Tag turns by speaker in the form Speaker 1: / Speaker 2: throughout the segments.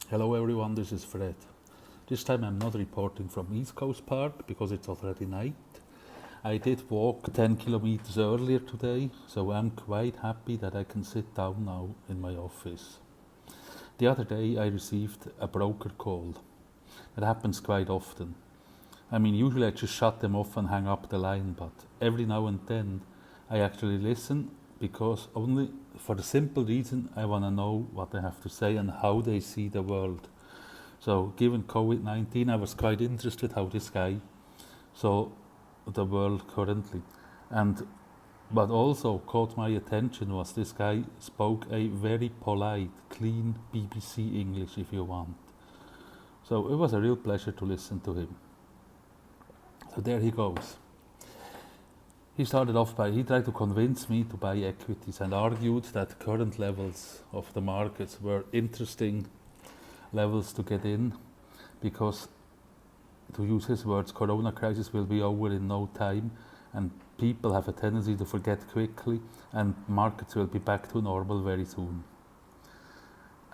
Speaker 1: Hello everyone, this is Fred. This time I'm not reporting from East Coast Park because it's already night. I did walk 10 kilometers earlier today, so I'm quite happy that I can sit down now in my office. The other day I received a broker call. It happens quite often. I mean, usually I just shut them off and hang up the line, but every now and then I actually listen because only for the simple reason I want to know what they have to say and how they see the world. So, given COVID-19, I was quite interested how this guy saw the world currently. And what also caught my attention was this guy spoke a very polite, clean BBC English, if you want. So it was a real pleasure to listen to him. So there he goes. He started off by, he tried to convince me to buy equities and argued that current levels of the markets were interesting levels to get in because, to use his words, corona crisis will be over in no time and people have a tendency to forget quickly and markets will be back to normal very soon.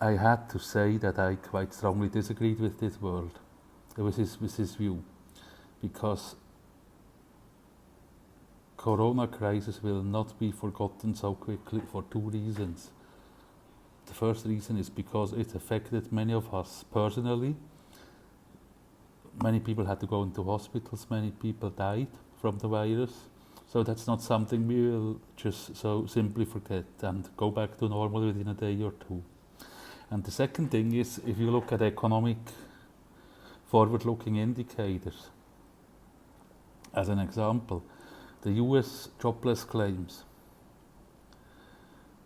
Speaker 1: I had to say that I quite strongly disagreed with this world, with his view, because corona crisis will not be forgotten so quickly for two reasons. The first reason is because it affected many of us personally. Many people had to go into hospitals, many people died from the virus. So that's not something we will just so simply forget and go back to normal within a day or two. And the second thing is, if you look at economic forward-looking indicators, as an example, the US jobless claims.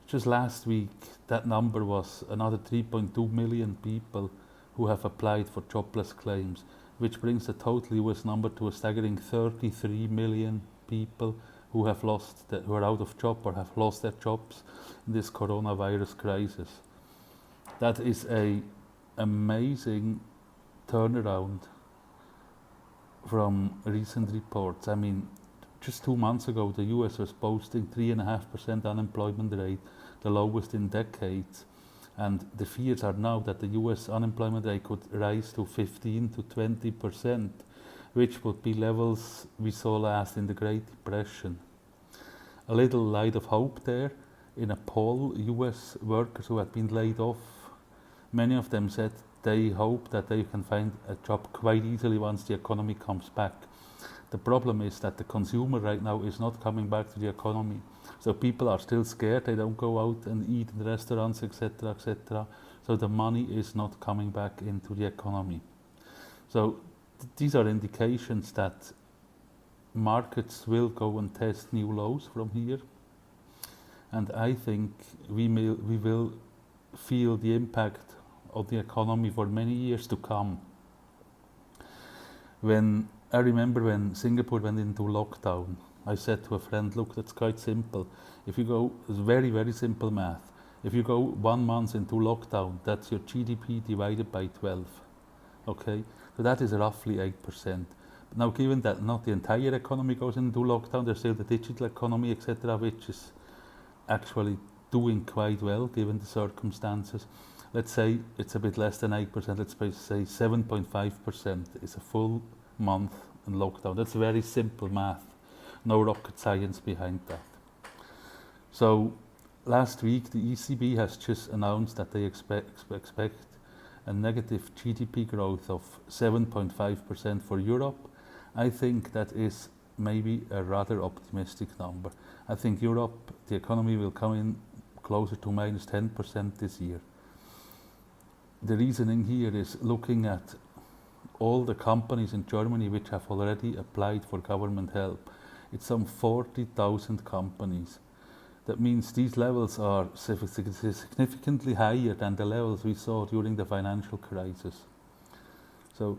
Speaker 1: Just last week, that number was another 3.2 million people who have applied for jobless claims, which brings the total US number to a staggering 33 million people who have who are out of job or have lost their jobs in this coronavirus crisis. That is a amazing turnaround from recent reports. I mean, just 2 months ago, the US was posting 3.5% unemployment rate, the lowest in decades. And the fears are now that the US unemployment rate could rise to 15 to 20%, which would be levels we saw last in the Great Depression. A little light of hope there. In a poll, US workers who had been laid off, many of them said they hope that they can find a job quite easily once the economy comes back. The problem is that the consumer right now is not coming back to the economy. So people are still scared, they don't go out and eat in restaurants, etc., etc. So the money is not coming back into the economy. So these are indications that markets will go and test new lows from here. And I think we will feel the impact of the economy for many years to come. I remember when Singapore went into lockdown, I said to a friend, look, that's quite simple. If you go, it's very, very simple math. If you go 1 month into lockdown, that's your GDP divided by 12. Okay, so that is roughly 8%. But now, given that not the entire economy goes into lockdown, there's still the digital economy, etc., which is actually doing quite well given the circumstances. Let's say it's a bit less than 8%, let's say 7.5% is a full month in lockdown. That's very simple math, no rocket science behind that. So last week the ECB has just announced that they expect a negative GDP growth of 7.5% for Europe. I think that is maybe a rather optimistic number. I think Europe, the economy will come in closer to minus 10% this year. The reasoning here is looking at all the companies in Germany which have already applied for government help. It's some 40,000 companies. That means these levels are significantly higher than the levels we saw during the financial crisis. So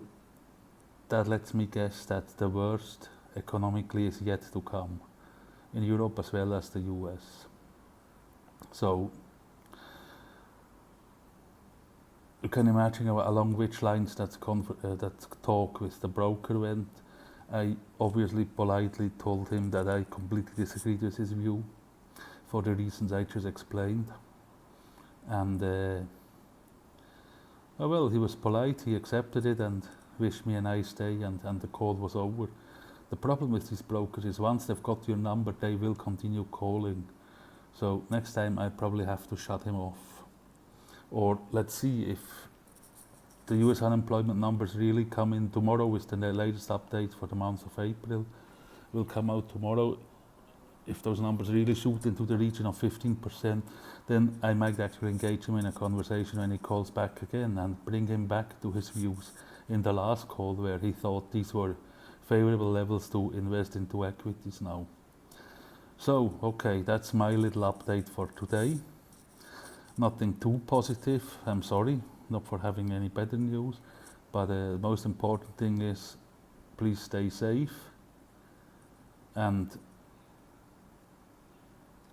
Speaker 1: that lets me guess that the worst economically is yet to come in Europe as well as the US. So you can imagine along which lines that talk with the broker went. I obviously politely told him that I completely disagreed with his view for the reasons I just explained. And Oh, well, he was polite, he accepted it and wished me a nice day, and the call was over. The problem with these brokers is once they've got your number, they will continue calling. So next time I probably have to shut him off. Or let's see if the US unemployment numbers really come in tomorrow with the latest update for the month of April. Will come out tomorrow. If those numbers really shoot into the region of 15%, then I might actually engage him in a conversation when he calls back again and bring him back to his views in the last call where he thought these were favorable levels to invest into equities now. So, okay, that's my little update for today. Nothing too positive, I'm sorry, not for having any better news, but the most important thing is please stay safe, and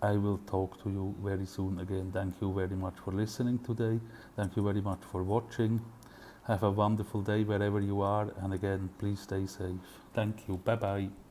Speaker 1: I will talk to you very soon again. Thank you very much for listening today. Thank you very much for watching. Have a wonderful day wherever you are, and again, please stay safe. Thank you. Bye bye.